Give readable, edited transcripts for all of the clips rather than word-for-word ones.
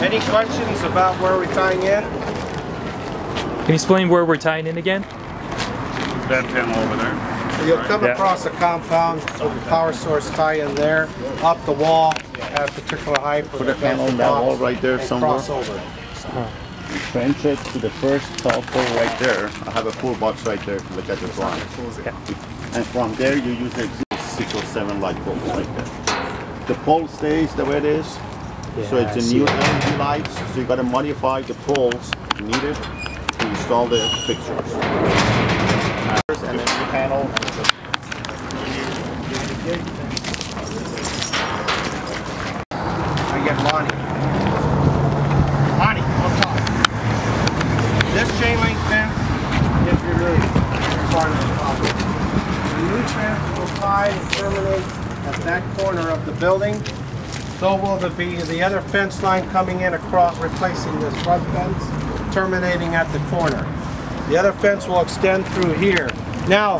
Any questions about where we're tying in? Can you explain where we're tying in again? That panel over there. You'll come across a compound with the power source tie in there, up the wall at a particular height. Put a panel on that wall right there somewhere. Cross over. Trench it to the first tall pole right there. I have a full box right there to look at the drawing. And from there you use the 6 or 7 light bulbs right there. The pole stays the way it is. So it's a new LED lights. So you got to modify the poles needed to install the fixtures. And then the panel. I get Lonnie. Lonnie, on top. This chain link fence is removed as part of the project. The new fence will tie and terminate at that corner of the building. So will the other fence line coming in across, replacing this front fence, terminating at the corner. The other fence will extend through here. Now,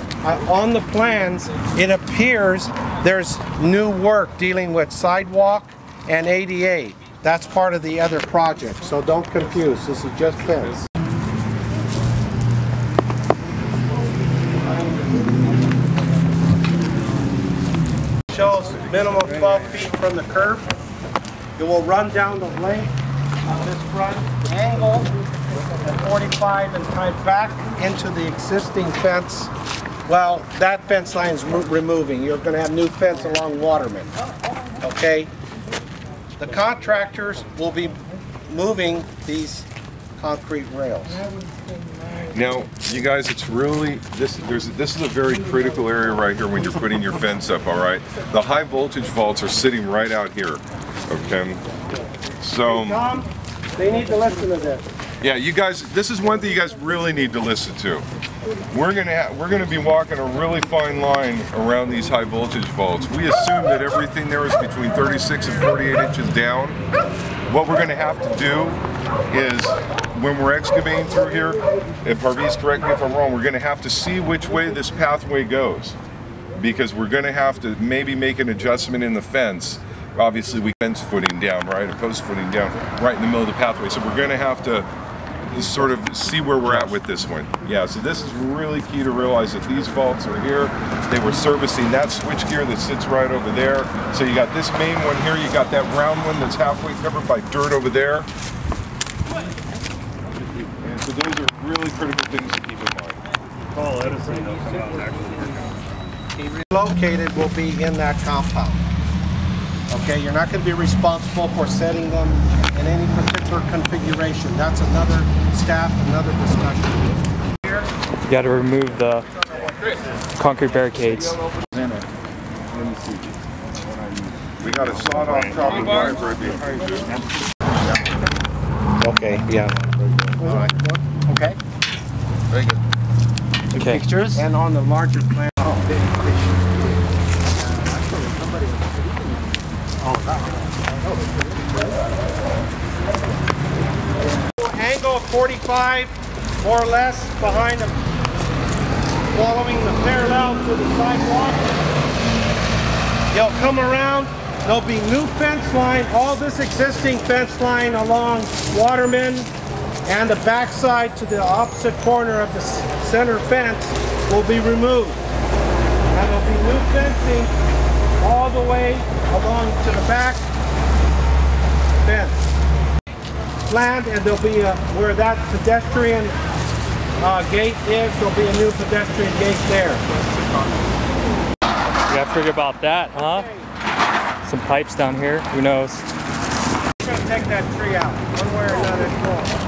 on the plans, it appears there's new work dealing with sidewalk and ADA. That's part of the other project, so don't confuse. This is just fence. Shows minimum 12 feet from the curb. It will run down the length of this front angle at 45 and tie back into the existing fence. Well, that fence line is removing. You're going to have new fence along Waterman. Okay? The contractors will be moving these concrete rails. Now, you guys, it's really, this is a very critical area right here when you're putting your fence up, all right? The high voltage vaults are sitting right out here, okay? So, Tom, they need to listen to this. yeah, you guys, this is one thing you guys really need to listen to. We're gonna be walking a really fine line around these high voltage vaults. We assume that everything there is between 36 and 48 inches down. What we're gonna have to do is, when we're excavating through here, and Parviz, correct me if I'm wrong, we're gonna have to see which way this pathway goes. Because we're gonna have to maybe make an adjustment in the fence. Obviously we fence footing down, right? A post footing down right in the middle of the pathway. So we're gonna have to sort of see where we're at with this one. Yeah, so this is really key to realize that these vaults are here. They were servicing that switchgear that sits right over there. So you got this main one here, you got that round one that's halfway covered by dirt over there. And so those are really critical things to keep in mind. Paul Edison, they'll come out and actually work on it. Located will be in that compound. Okay, you're not going to be responsible for setting them in any particular configuration. That's another staff, another discussion. Here, You got to remove the concrete barricades. We got a sawed-off copper drive right behind you. okay, yeah. All right. Okay. Very good. Okay. Pictures? And on the larger plan. Angle of 45, more or less, behind them, following the parallel to the sidewalk. You'll come around, there'll be new fence line, all this existing fence line along Waterman and the backside to the opposite corner of the center fence will be removed. And there'll be new fencing all the way along to the back fence. Land, and there'll be where that pedestrian gate is, there'll be a new pedestrian gate there. You gotta figure about that, huh? Some pipes down here, who knows? We're gonna take that tree out, one way or another.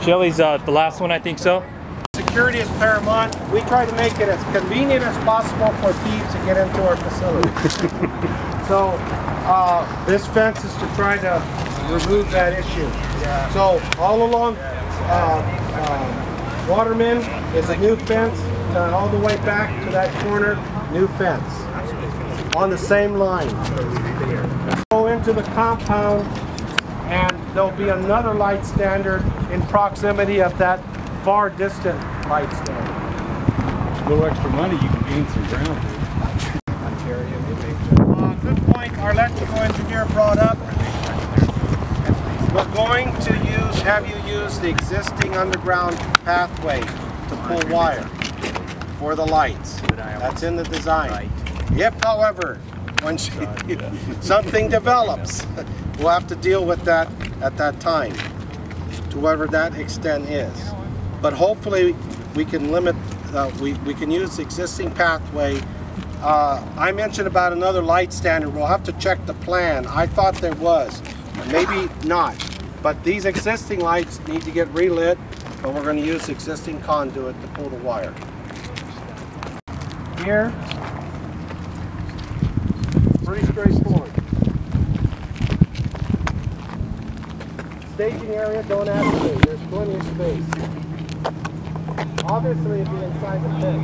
Shelly's the last one, I think so. Security is paramount. We try to make it as convenient as possible for thieves to get into our facility. So this fence is to try to remove that issue. So all along Waterman is a new fence, all the way back to that corner, new fence. On the same line. Go into the compound and there'll be another light standard in proximity of that far distant light standard. A little extra money, you can gain some ground. Good point our electrical engineer brought up. We're going to have you use the existing underground pathway to pull wire for the lights. That's in the design. If, however, when something develops, we'll have to deal with that at that time, to whatever that extent is. But hopefully we can limit, we can use the existing pathway. I mentioned about another light standard. We'll have to check the plan. I thought there was, maybe not. But these existing lights need to get relit, but we're going to use existing conduit to pull the wire. Here, pretty straightforward. Staging area, don't ask me. There's plenty of space. Obviously, it'd be inside the pit.